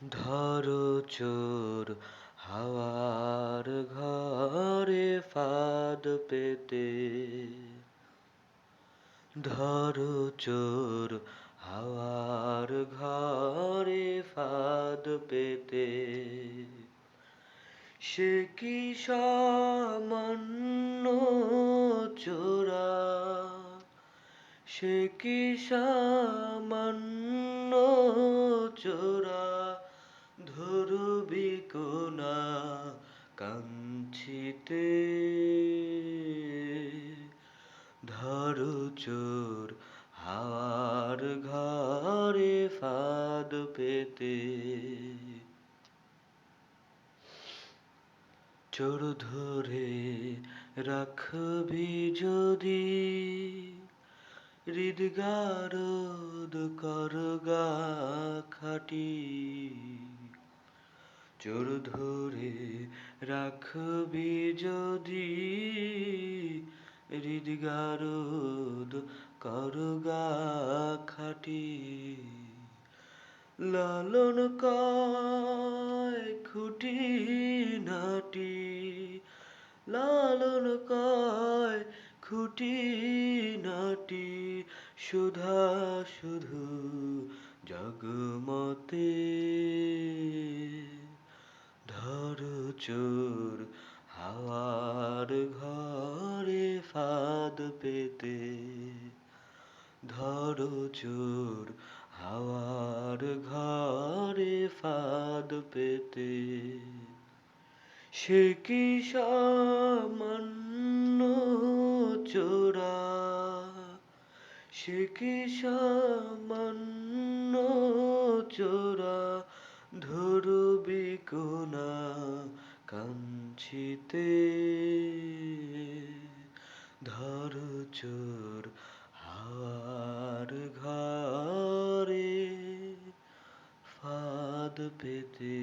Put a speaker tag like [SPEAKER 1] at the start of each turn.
[SPEAKER 1] ধরো চোর হাওয়ার ঘরে ফাঁদ পেতে, ধরো চোর হাওয়ার ঘরে ফাঁদ পেতে। সে কি সামান্য চোরা, সে কি সামান্য চোরা, ধরবি কোনা কাঞ্চিতে। ধরো চোর হাওয়ার ঘরে ফাঁদ পেতে। চোর ধরে রাখবি যদি, হৃদগারদ করগা খাটি। চোর ধরে রাখবি যদি, হৃদগারদ করগা খাটি। লালন কয় খুঁটি নাটি, লালন কয় খুঁটি নাটি, সুধা শুধু জগমতে। ধরো চোর হাওয়ার ঘরে ফাঁদ পেতে, ধরো চোর হাওয়ার ঘরে ফাঁদ পেতে। সে কি সামান্য চোরা, সে কি সামান্য চোরা, ধরবি কোনা কাঞ্চিতে। ধরো চোর হাওয়ার ঘরে ফাঁদ পেতে।